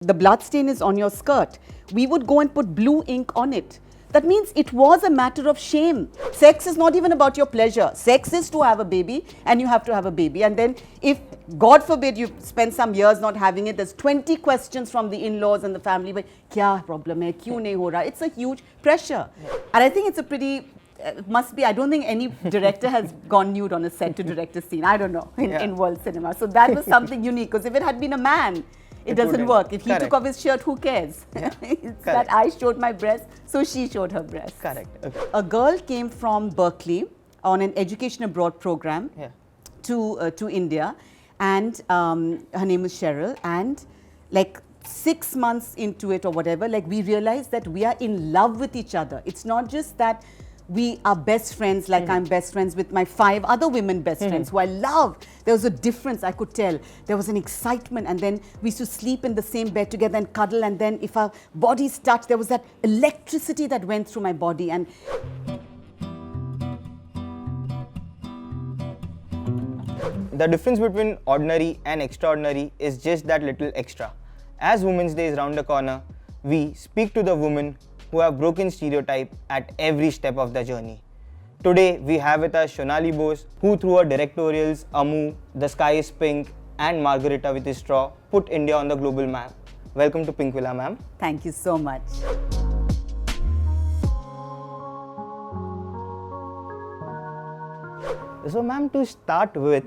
The blood stain is on your skirt. We would go and put blue ink on it. That means it was a matter of shame. Sex is not even about your pleasure. Sex is to have a baby, and you have to have a baby. And then if, God forbid, you spend some years not having it, there's 20 questions from the in-laws and the family. But, kya problem hai? Kyun nahi ho raha? It's a huge pressure. And I think it's a pretty, must be, I don't think any director has gone nude on a set to direct a scene. I don't know, in world cinema. So that was something unique, because if it had been a man, it doesn't work. If he took off his shirt, who cares? It's that I showed my breast, so she showed her breast. Correct. Okay. A girl came from Berkeley on an education abroad program to India, and her name was Cheryl. And like 6 months into it or whatever, like we realized that we are in love with each other. It's not just that we are best friends, like I'm best friends with my 5 other women best friends who I love. There was a difference, I could tell. There was an excitement, and then we used to sleep in the same bed together and cuddle, and then if our bodies touched, there was that electricity that went through my body. And the difference between ordinary and extraordinary is just that little extra. As Women's Day is round the corner, we speak to the women who have broken stereotype at every step of the journey. Today we have with us Shonali Bose, who through her directorials Amu, The Sky is Pink and Margarita With A Straw put India on the global map. Welcome to PINKVILLA, ma'am. thank you so much. So ma'am, to start with,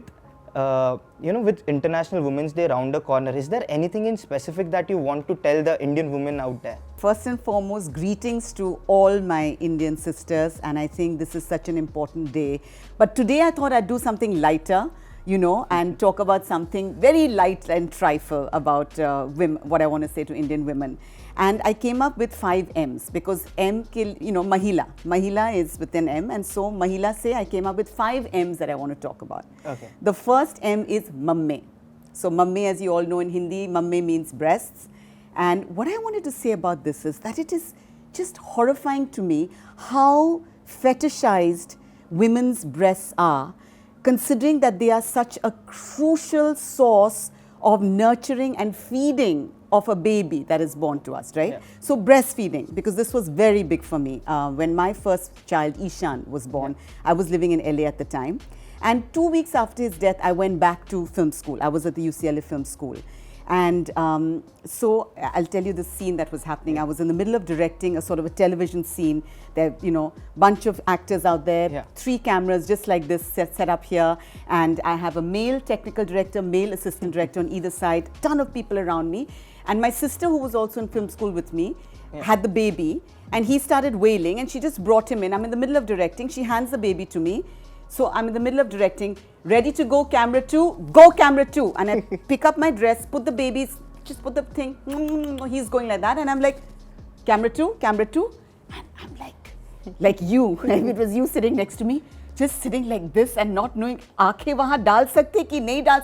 with International Women's Day round the corner, is there anything in specific that you want to tell the Indian women out there? First and foremost, greetings to all my Indian sisters, and I think this is such an important day. But today I thought I'd do something lighter, and talk about something very light and trifle about women, what I want to say to Indian women. And I came up with 5 M's, because M, Mahila. Mahila is with an M, and so Mahila say I came up with 5 M's that I want to talk about. Okay. The first M is mamme. So mamme, as you all know in Hindi, mamme means breasts. And what I wanted to say about this is that it is just horrifying to me how fetishized women's breasts are, considering that they are such a crucial source of nurturing and feeding of a baby that is born to us, right? Yeah. So breastfeeding, because this was very big for me. When my first child, Ishan, was born, I was living in LA at the time. And 2 weeks after his death, I went back to film school. I was at the UCLA Film School. And so I'll tell you the scene that was happening. I was in the middle of directing a sort of a television scene. There, bunch of actors out there, 3 cameras just like this set up here. And I have a male technical director, male assistant director on either side, ton of people around me. And my sister, who was also in film school with me, had the baby. And he started wailing, and she just brought him in. I'm in the middle of directing. She hands the baby to me. So I'm in the middle of directing, ready to go, camera 2, go camera 2. And I pick up my dress, put the babies, just put the thing, he's going like that. And I'm like, camera 2. And I'm like you, if it was you sitting next to me, just sitting like this and not knowing, आँखें वहाँ डाल सकते कि नहीं डाल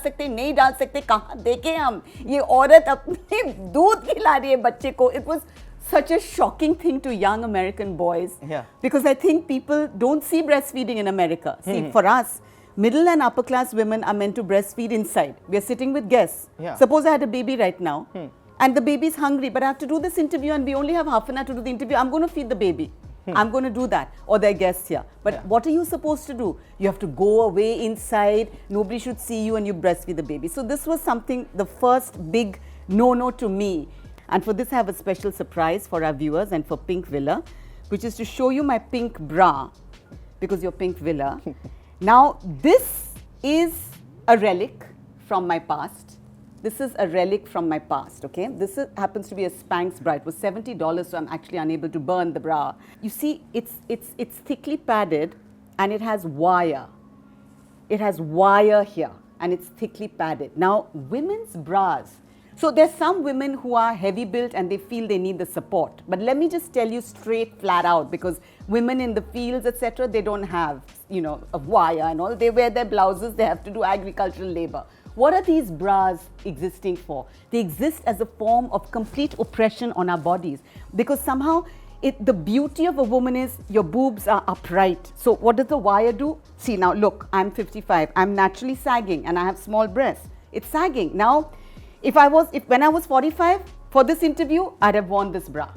सकते, कहाँ देखें हम, ये औरत अपने दूध खिला रही है बच्चे को. It was such a shocking thing to young American boys, because I think people don't see breastfeeding in America. See, for us, middle and upper class women are meant to breastfeed inside. We are sitting with guests. Suppose I had a baby right now, and the baby's hungry, but I have to do this interview, and we only have half an hour to do the interview. I'm going to feed the baby. I'm going to do that, or their guests here. But what are you supposed to do? You have to go away inside, nobody should see you, and you breastfeed the baby. So this was something, the first big no-no to me. And for this, I have a special surprise for our viewers and for PINKVILLA, which is to show you my pink bra, because you're PINKVILLA. Now, this is a relic from my past. This is a relic from my past, okay? This happens to be a Spanx bra. It was $70, so I'm actually unable to burn the bra. You see, it's thickly padded, and it has wire. It has wire here, and it's thickly padded. Now, women's bras. So there's some women who are heavy built and they feel they need the support. But let me just tell you straight, flat out, because women in the fields, etc., they don't have, a wire and all. They wear their blouses, they have to do agricultural labor. What are these bras existing for? They exist as a form of complete oppression on our bodies, because somehow the beauty of a woman is your boobs are upright. So what does the wire do? See, now look, I'm 55. I'm naturally sagging and I have small breasts. It's sagging. Now, when I was 45, for this interview, I'd have worn this bra.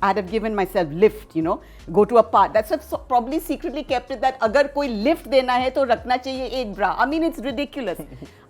I'd have given myself lift, you know, go to a part. That's what probably secretly kept it that agar koi lift dena hai to rakhna chahiye ek bra. I mean, it's ridiculous.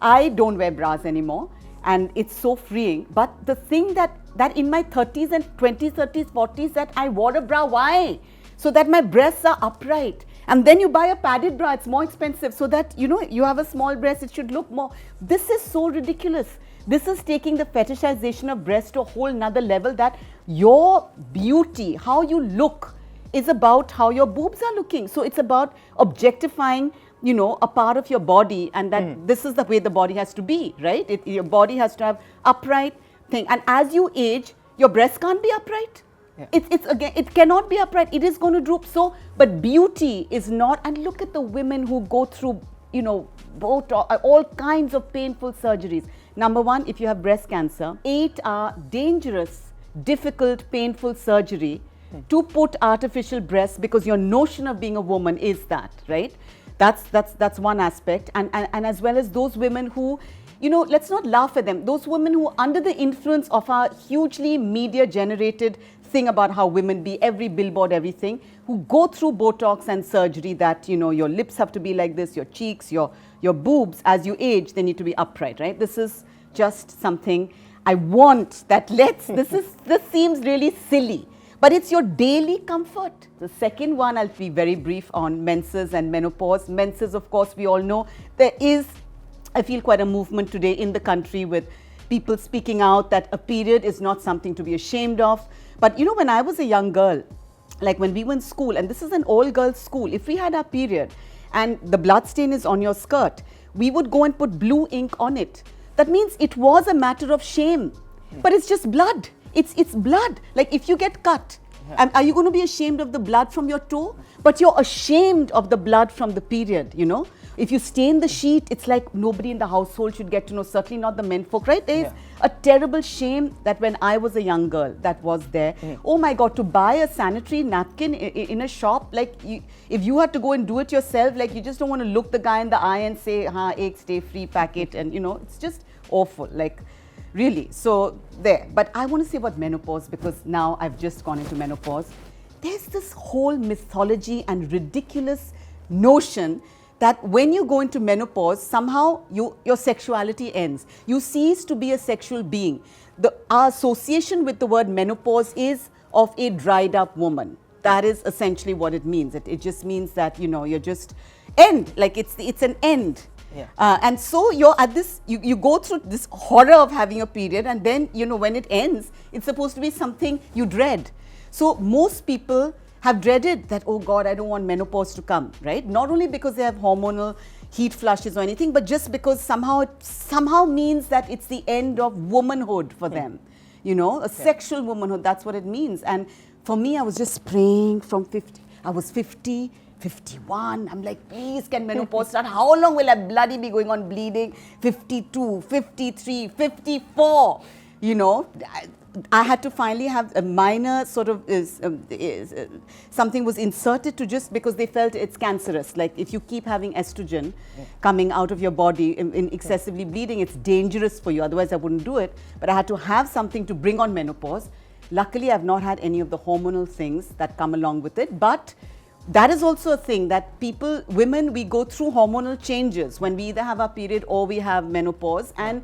I don't wear bras anymore and it's so freeing. But the thing that in my 30s and 20s, 30s, 40s that I wore a bra, why? So that my breasts are upright. And then you buy a padded bra, it's more expensive so that, you know, you have a small breast, it should look more. This is so ridiculous. This is taking the fetishization of breast to a whole nother level that your beauty, how you look is about how your boobs are looking. So it's about objectifying, you know, a part of your body and that this is the way the body has to be, right? Your body has to have upright thing. And as you age, your breast can't be upright. Yeah. It's again, it cannot be upright. It is going to droop. So, but beauty is not, and look at the women who go through, you know, Botox, all kinds of painful surgeries. Number one, if you have breast cancer, 8 are dangerous, difficult, painful surgery to put artificial breasts because your notion of being a woman is that, right? That's one aspect. And as well as those women who, you know, let's not laugh at them. Those women who, under the influence of our hugely media-generated thing about how women be, every billboard, everything, who go through Botox and surgery that, you know, your lips have to be like this, your cheeks, your boobs, as you age, they need to be upright, right? This is just something I want that this seems really silly, but it's your daily comfort. The second one, I'll be very brief on menses and menopause. Menses, of course, we all know there is, I feel, quite a movement today in the country with people speaking out that a period is not something to be ashamed of. But you know, when I was a young girl, like when we were in school, and this is an all-girls school, if we had our period and the blood stain is on your skirt, we would go and put blue ink on it. That means it was a matter of shame, but it's just blood. It's blood. Like if you get cut, are you going to be ashamed of the blood from your toe? But you're ashamed of the blood from the period, you know? If you stain the sheet, it's like nobody in the household should get to know, certainly not the men folk, right? There is a terrible shame that when I was a young girl, that was there. Oh my God, to buy a sanitary napkin in a shop, like if you had to go and do it yourself, like you just don't want to look the guy in the eye and say, ha, ek stay free packet, and you know, it's just awful, like really. So there. But I want to say about menopause because now I've just gone into menopause. There's this whole mythology and ridiculous notion that when you go into menopause, somehow your sexuality ends. You cease to be a sexual being. Our association with the word menopause is of a dried up woman. That is essentially what it means. It just means that, you know, you're just end, like it's an end. Yeah. And so you're at this, you go through this horror of having a period, and then, you know, when it ends, it's supposed to be something you dread. So most people have dreaded that, oh God, I don't want menopause to come, right? Not only because they have hormonal heat flushes or anything, but just because somehow it means that it's the end of womanhood for them. You know, a sexual womanhood, that's what it means. And for me, I was just praying from 50, I was 50, 51, I'm like, please, can menopause start? How long will I bloody be going on bleeding? 52, 53, 54, you know. I had to finally have a minor sort of something was inserted to just because they felt it's cancerous. Like if you keep having estrogen coming out of your body in excessively bleeding, it's dangerous for you. Otherwise, I wouldn't do it. But I had to have something to bring on menopause. Luckily, I've not had any of the hormonal things that come along with it. But that is also a thing that women, we go through hormonal changes when we either have our period or we have menopause. And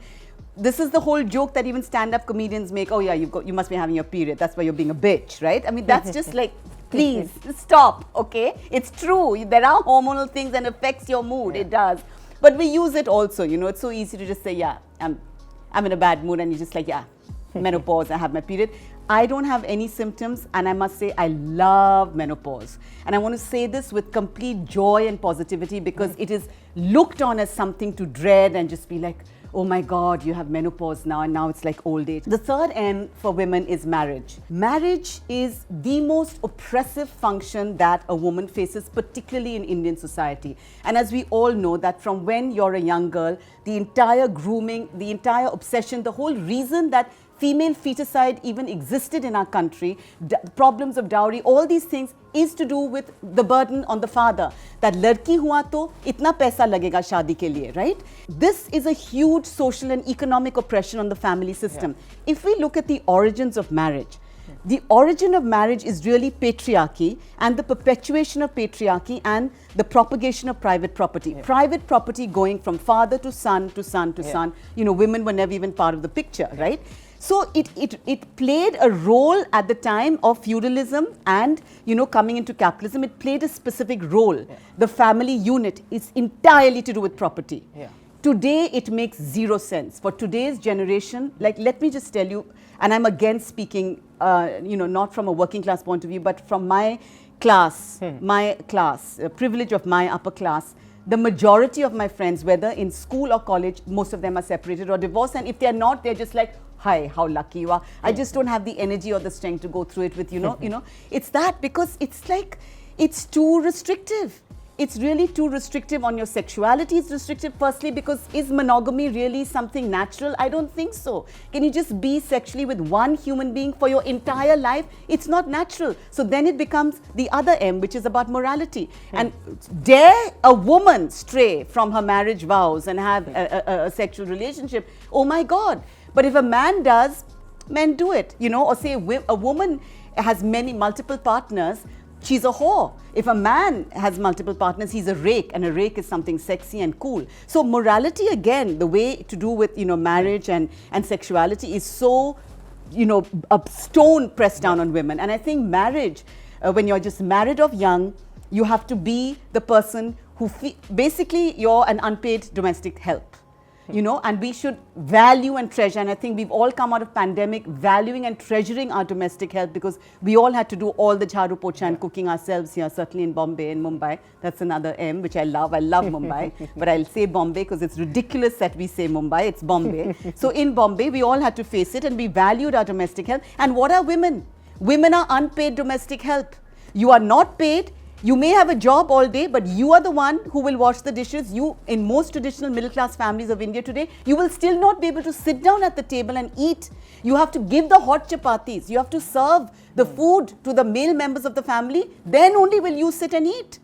this is the whole joke that even stand-up comedians make. Oh yeah, you must be having your period. That's why you're being a bitch, right? I mean, that's just like, please stop, okay? It's true. There are hormonal things and affects your mood. It does. But we use it also, you know. It's so easy to just say, yeah, I'm in a bad mood, and you're just like, yeah, menopause, I have my period. I don't have any symptoms, and I must say I love menopause. And I want to say this with complete joy and positivity because it is looked on as something to dread and just be like, oh my God, you have menopause now, and now it's like old age. The third M for women is marriage. Marriage is the most oppressive function that a woman faces, particularly in Indian society. And as we all know that from when you're a young girl, the entire grooming, the entire obsession, the whole reason that female feticide even existed in our country, problems of dowry, all these things is to do with the burden on the father. That ladki hua to itna paisa lagega shaadi ke liye, right? This is a huge social and economic oppression on the family system. If we look at the origins of marriage, the origin of marriage is really patriarchy and the perpetuation of patriarchy and the propagation of private property. Private property going from father to son to son to son. You know, women were never even part of the picture, right? So it played a role at the time of feudalism and, you know, coming into capitalism. It played a specific role. The family unit is entirely to do with property. Today, it makes zero sense. For today's generation, like, let me just tell you, and I'm again speaking, you know, not from a working class point of view, but from my class, privilege of my upper class, the majority of my friends, whether in school or college, most of them are separated or divorced. And if they're not, they're just like, hi, how lucky you are. I just don't have the energy or the strength to go through it with, you know, it's that because it's like, it's too restrictive. It's really too restrictive on your sexuality. It's restrictive firstly because is monogamy really something natural? I don't think so. Can you just be sexually with one human being for your entire life? It's not natural. So then it becomes the other M, which is about morality. And dare a woman stray from her marriage vows and have a sexual relationship? Oh my God. But if a man does, men do it, you know, or say a woman has multiple partners, she's a whore. If a man has multiple partners, he's a rake, and a rake is something sexy and cool. So morality, again, the way to do with, you know, marriage and sexuality is so, you know, a stone pressed down on women. And I think marriage, when you're just married off young, you have to be the person who, basically, you're an unpaid domestic help. You know, and we should value and treasure. And I think we've all come out of pandemic valuing and treasuring our domestic help because we all had to do all the jharu pocha and cooking ourselves here, certainly in Bombay and Mumbai. That's another M, which I love. I love Mumbai, but I'll say Bombay because it's ridiculous that we say Mumbai. It's Bombay. So in Bombay, we all had to face it and we valued our domestic help. And what are women? Women are unpaid domestic help. You are not paid. You may have a job all day, but you are the one who will wash the dishes. You, in most traditional middle-class families of India today, you will still not be able to sit down at the table and eat. You have to give the hot chapatis. You have to serve the food to the male members of the family. Then only will you sit and eat.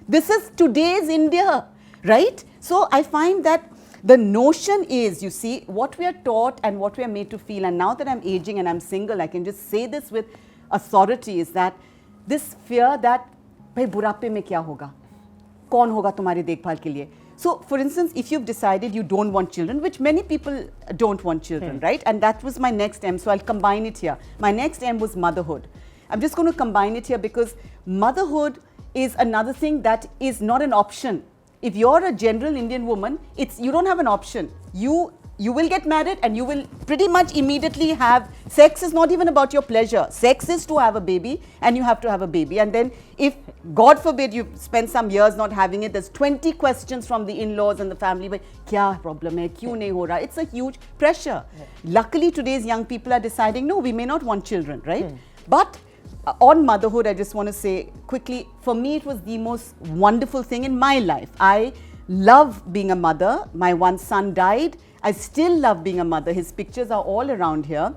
This is today's India, right? So I find that the notion is, you see, what we are taught and what we are made to feel. And now that I'm aging and I'm single, I can just say this with authority, is that this fear that भाई बुढ़ापे में क्या होगा, कौन होगा तुम्हारी देखभाल के लिए. So for instance, if you've decided you don't want children, which many people don't want children, right? And that was my next M, so I'll combine it here. My next M was motherhood. I'm just going to combine it here because motherhood is another thing that is not an option. If you're a general Indian woman, you don't have an option. You will get married and you will pretty much immediately have, sex is not even about your pleasure. Sex is to have a baby and you have to have a baby. And then if, God forbid, you spend some years not having it, there's 20 questions from the in-laws and the family. But, kya problem hai? Kyun nahi ho raha? It's a huge pressure. Luckily, today's young people are deciding, no, we may not want children, right? But on motherhood, I just want to say quickly, for me, it was the most wonderful thing in my life. I love being a mother. My one son died. I still love being a mother. His pictures are all around here.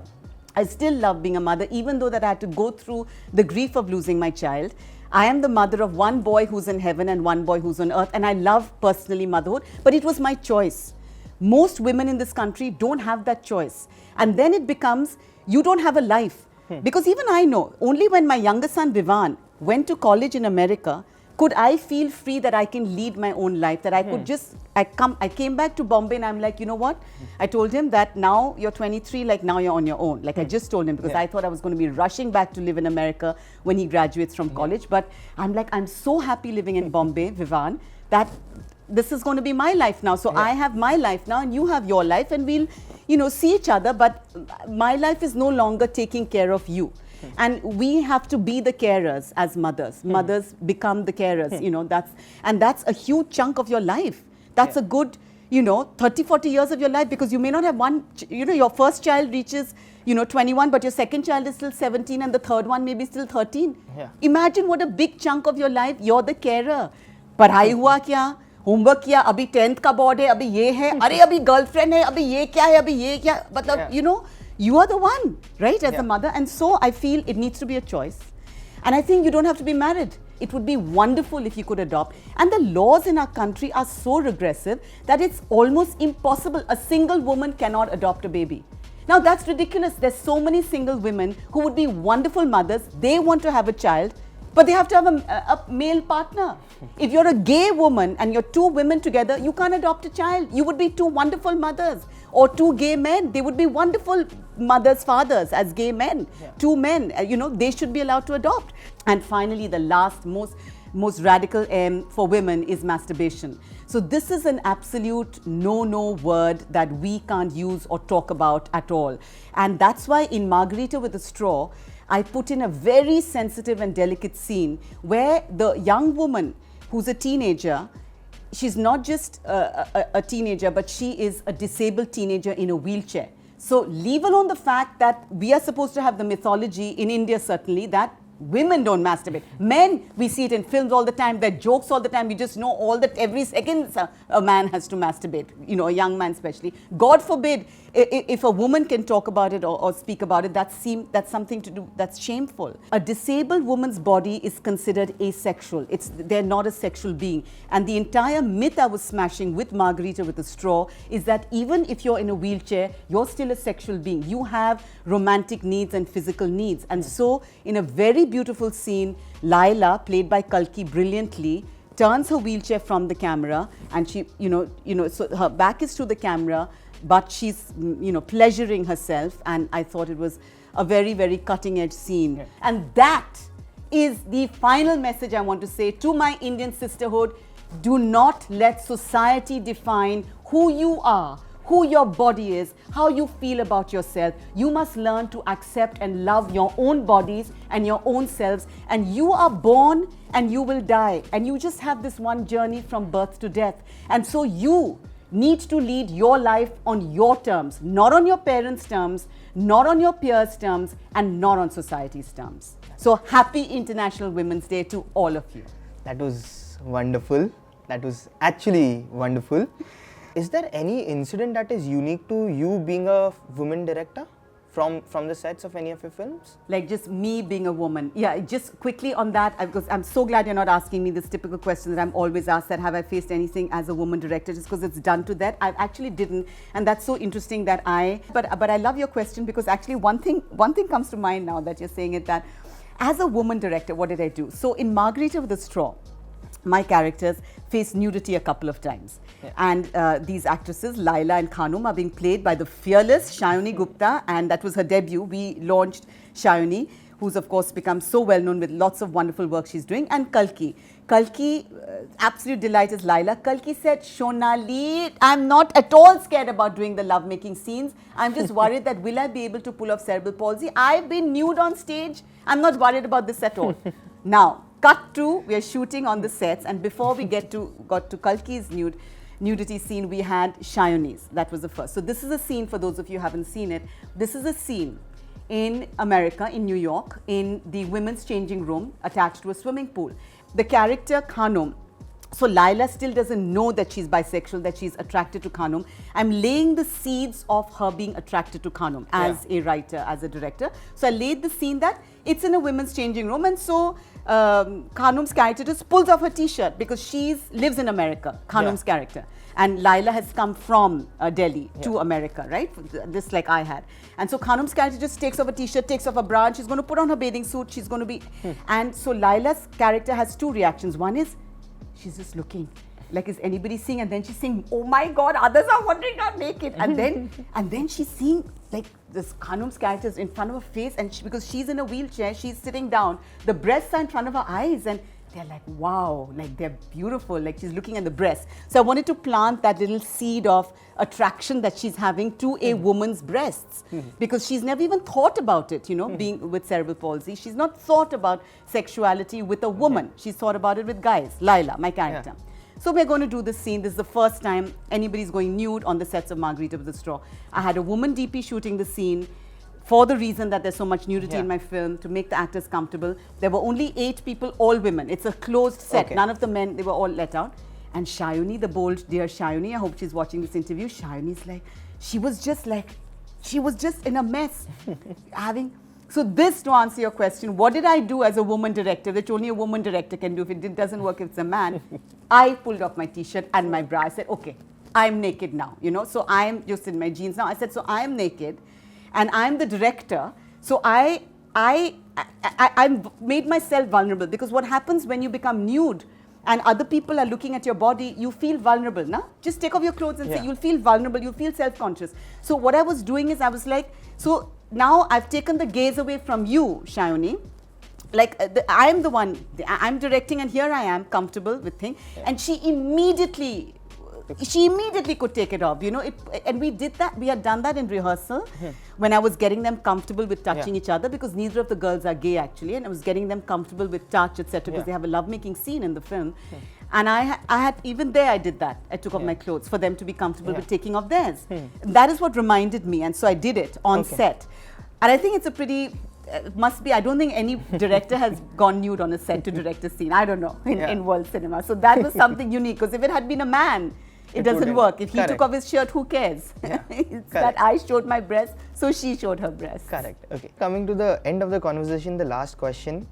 I still love being a mother, even though that I had to go through the grief of losing my child. I am the mother of one boy who's in heaven and one boy who's on earth, and I love personally motherhood, but it was my choice. Most women in this country don't have that choice. And then it becomes, you don't have a life. Because even I know, only when my younger son Vivan went to college in America, could I feel free that I can lead my own life, that I could just, I came back to Bombay and I'm like, you know what? I told him that now you're 23, like now you're on your own. Like I just told him because I thought I was going to be rushing back to live in America when he graduates from college. But I'm like, I'm so happy living in Bombay, Vivan, that this is going to be my life now. So I have my life now and you have your life and we'll, you know, see each other. But my life is no longer taking care of you. And we have to be the carers as mothers. Mothers become the carers, you know, that's a huge chunk of your life. That's a good, you know, 30, 40 years of your life because you may not have one, you know, your first child reaches, you know, 21, but your second child is still 17 and the third one may be still 13. Imagine what a big chunk of your life, you're the carer. पढ़ाई हुआ क्या, homework किया, अभी 10th का board है, अभी ये है, अरे अभी गर्लफ्रेंड है, अभी ये क्या है, अभी ये क्या, मतलब, you know, you are the one, right, as Yeah. a mother. And so I feel it needs to be a choice. And I think you don't have to be married. It would be wonderful if you could adopt. And the laws in our country are so regressive that it's almost impossible. A single woman cannot adopt a baby. Now that's ridiculous. There's so many single women who would be wonderful mothers. They want to have a child, but they have to have a male partner. If you're a gay woman and you're two women together, you can't adopt a child. You would be two wonderful mothers. Or two gay men, they would be wonderful mothers, fathers as gay men. Yeah. Two men, they should be allowed to adopt. And finally, the last, most radical aim for women is masturbation. So this is an absolute no word that we can't use or talk about at all. And that's why in Margarita with a Straw, I put in a very sensitive and delicate scene where the young woman who's a teenager, she's not just a teenager, but she is a disabled teenager in a wheelchair. So leave alone the fact that we are supposed to have the mythology in India, certainly, that women don't masturbate. Men, we see it in films all the time. There are jokes all the time. We just know all that every second a man has to masturbate, a young man especially. God forbid, if a woman can talk about it or speak about it, that's something to do, that's shameful. A disabled woman's body is considered asexual. They're not a sexual being. And the entire myth I was smashing with Margarita with a Straw is that even if you're in a wheelchair, you're still a sexual being. You have romantic needs and physical needs. And so in a very beautiful scene, Laila, played by Kalki brilliantly, turns her wheelchair from the camera, and she, so her back is to the camera, but she's, pleasuring herself. And I thought it was a very, very cutting edge scene. Yeah. And that is the final message I want to say to my Indian sisterhood. Do not let society define who you are, who your body is, how you feel about yourself. You must learn to accept and love your own bodies and your own selves. And you are born and you will die. And you just have this one journey from birth to death. And so you need to lead your life on your terms, not on your parents' terms, not on your peers' terms, and not on society's terms. So happy International Women's Day to all of you. That was wonderful. That was actually wonderful. Is there any incident that is unique to you being a woman director from the sets of any of your films? Like just me being a woman. Yeah, just quickly on that, because I'm so glad you're not asking me this typical question that I'm always asked, that have I faced anything as a woman director, just because it's done to that. I actually didn't. And that's so interesting that but I love your question, because actually one thing comes to mind now that you're saying it, that as a woman director, what did I do? So in Margarita with a Straw, my characters face nudity a couple of times. Yeah. And these actresses, Laila and Khanum, are being played by the fearless Sayani Gupta, and that was her debut. We launched Sayani, who's of course become so well known with lots of wonderful work she's doing, and Kalki. Kalki, absolute delight is Laila. Kalki said, Shonali, I'm not at all scared about doing the lovemaking scenes. I'm just worried that will I be able to pull off cerebral palsy? I've been nude on stage. I'm not worried about this at all. Now, cut to, we are shooting on the sets, and before we got to Kalki's nudity scene, we had Sayani's. That was the first. So this is a scene, for those of you who haven't seen it, this is a scene in America, in New York, in the women's changing room attached to a swimming pool. The character Khanum, so Laila still doesn't know that she's bisexual, that she's attracted to Khanum. I'm laying the seeds of her being attracted to Khanum as a writer, as a director. So I laid the scene that it's in a women's changing room, and so Khanum's character just pulls off her t-shirt because she lives in America, Khanum's character. And Laila has come from Delhi to America, right? Just like I had. And so Khanum's character just takes off a t-shirt, takes off a bra, and she's going to put on her bathing suit. She's going to be... And so Laila's character has two reactions. One is, she's just looking like, is anybody seeing? And then she's saying, oh my God, others are wondering not naked. And then she's seeing like this Khanum's character is in front of her face, and because she's in a wheelchair, she's sitting down. The breasts are in front of her eyes, and they're like, wow, like they're beautiful. Like she's looking at the breasts. So I wanted to plant that little seed of attraction that she's having to a woman's breasts, because she's never even thought about it, being with cerebral palsy. She's not thought about sexuality with a woman. She's thought about it with guys. Laila, my character. Yeah. So we're going to do this scene. This is the first time anybody's going nude on the sets of Margarita with a Straw. I had a woman DP shooting the scene for the reason that there's so much nudity in my film, to make the actors comfortable. There were only 8 people, all women. It's a closed set. None of the men, they were all let out. And Sayani, the bold dear Sayani, I hope she's watching this interview. Sayani's like, she was just like, she was just in a mess. So this, to answer your question, what did I do as a woman director, which only a woman director can do if it doesn't work if it's a man? I pulled off my t-shirt and my bra. I said, okay, I'm naked now, you know. So I'm just in my jeans now. I said, so I'm naked and I'm the director. So I made myself vulnerable, because what happens when you become nude and other people are looking at your body, you feel vulnerable, no? Just take off your clothes and say, you'll feel vulnerable, you'll feel self-conscious. So what I was doing is I was like, so now I've taken the gaze away from you, Sayani. Like, I'm the one, I'm directing, and here I am, comfortable with things. And she immediately could take it off, you know. And we did that, we had done that in rehearsal when I was getting them comfortable with touching each other, because neither of the girls are gay actually, and I was getting them comfortable with touch, etc., because they have a lovemaking scene in the film. And I had, even there I did that. I took off my clothes for them to be comfortable with taking off theirs. That is what reminded me, and so I did it on set. And I think it's a pretty, must be, I don't think any director has gone nude on a set to direct a scene, I don't know, in world cinema. So that was something unique, because if it had been a man, it doesn't work. If he took off his shirt, who cares? It's that I showed my breast, so she showed her breast. Correct. Okay. Coming to the end of the conversation, the last question.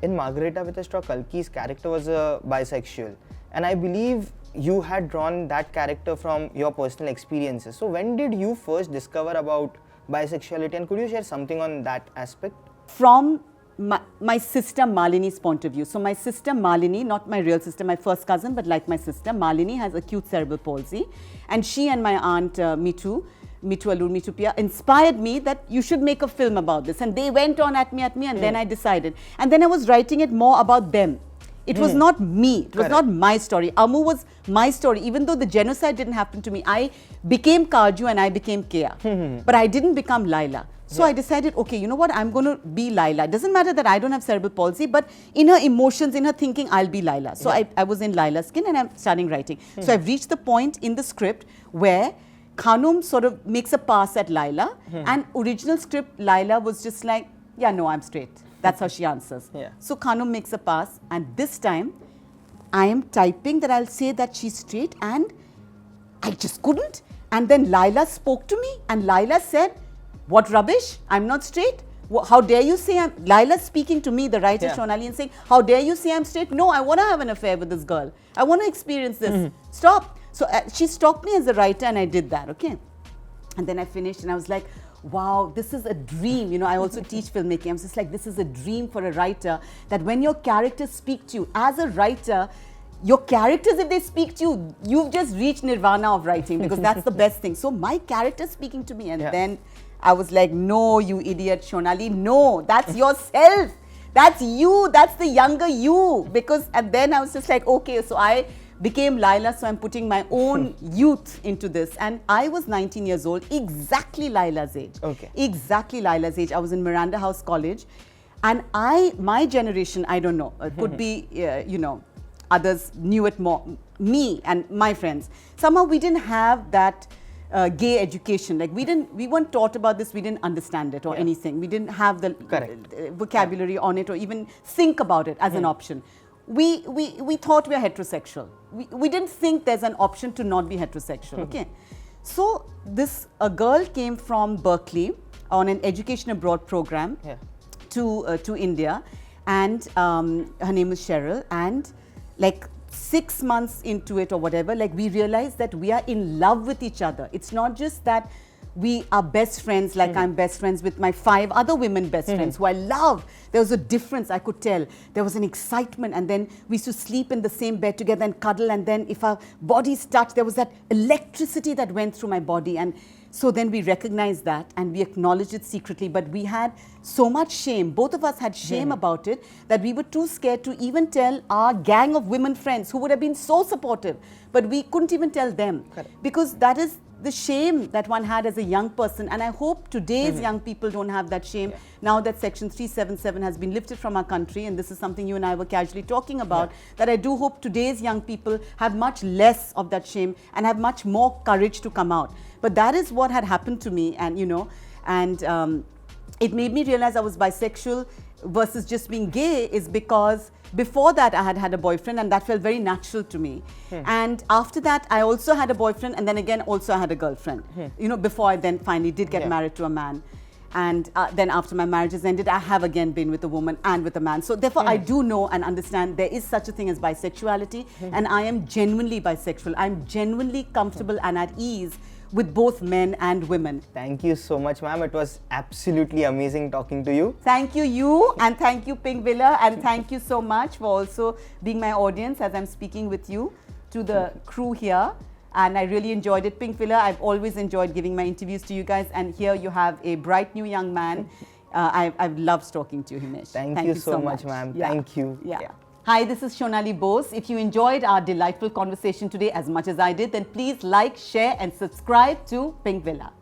In Margarita With A Straw, Kalki's character was bisexual. And I believe you had drawn that character from your personal experiences. So when did you first discover about bisexuality, and could you share something on that aspect? From my sister Malini's point of view. So my sister Malini, not my real sister, my first cousin, but like my sister, Malini has acute cerebral palsy, and she and my aunt Mitu Pia inspired me that you should make a film about this, and they went on at me, and then I decided, and then I was writing it more about them. It was not me, it was not my story. Amu was my story. Even though the genocide didn't happen to me, I became Kaju and I became Kea. But I didn't become Laila. So I decided, okay, you know what, I'm going to be Laila. It doesn't matter that I don't have cerebral palsy, but in her emotions, in her thinking, I'll be Laila. So I was in Laila's skin and I'm starting writing. So I've reached the point in the script where Khanum sort of makes a pass at Laila, and original script, Laila was just like, yeah, no, I'm straight. That's how she answers. So Khanum makes a pass, and this time I am typing that I'll say that she's straight, and I just couldn't. And then Laila spoke to me, and Laila said, what rubbish? I'm not straight. How dare you say I'm... Laila's speaking to me, the writer Shonali, and saying, how dare you say I'm straight? No, I want to have an affair with this girl. I want to experience this. Stop. So she stopped me as a writer, and I did that, okay? And then I finished, and I was like, wow, this is a dream. You know, I also teach filmmaking. I was just like, this is a dream for a writer, that when your characters speak to you, as a writer, your characters, if they speak to you, you've just reached nirvana of writing, because that's the best thing. So my character speaking to me, and then I was like, no, you idiot, Shonali, no, that's yourself. That's you, that's the younger you. Because, and then I was just like, okay, so I became Laila, so I'm putting my own youth into this. And I was 19 years old, exactly Laila's age. Okay. Exactly Laila's age. I was in Miranda House College. And my generation, I don't know, could be, you know, others knew it more, me and my friends. Somehow we didn't have that gay education. Like we weren't taught about this, we didn't understand it or anything. We didn't have the vocabulary on it or even think about it as an option. We thought we are heterosexual. We didn't think there's an option to not be heterosexual, okay? So a girl came from Berkeley on an education abroad program to India, and her name is Cheryl, and like 6 months into it or whatever, like we realized that we are in love with each other. It's not just that we are best friends, like I'm best friends with my 5 other women best friends who I love. There was a difference, I could tell. There was an excitement, and then we used to sleep in the same bed together and cuddle, and then if our bodies touched, there was that electricity that went through my body. And so then we recognized that and we acknowledged it secretly, but we had so much shame. Both of us had shame about it, that we were too scared to even tell our gang of women friends who would have been so supportive, but we couldn't even tell them. Because that is the shame that one had as a young person, and I hope today's young people don't have that shame now that Section 377 has been lifted from our country, and this is something you and I were casually talking about, that I do hope today's young people have much less of that shame and have much more courage to come out. But that is what had happened to me, and you know, and it made me realize I was bisexual versus just being gay is because Before that, I had had a boyfriend, and that felt very natural to me. And after that, I also had a boyfriend, and then again, also I had a girlfriend. You know, before I then finally did get married to a man. And then after my marriages ended, I have again been with a woman and with a man. So therefore, I do know and understand there is such a thing as bisexuality, and I am genuinely bisexual. I'm genuinely comfortable and at ease with both men and women. Thank you so much, ma'am. It was absolutely amazing talking to you. Thank you, and thank you, Pink Villa, and thank you so much for also being my audience as I'm speaking with you, to the crew here. And I really enjoyed it. Pink Villa, I've always enjoyed giving my interviews to you guys, and here you have a bright new young man. I've loved talking to you, Himesh. Thank you so much, ma'am. Yeah. Thank you. Yeah. Hi, this is Shonali Bose. If you enjoyed our delightful conversation today as much as I did, then please like, share and subscribe to Pink Villa.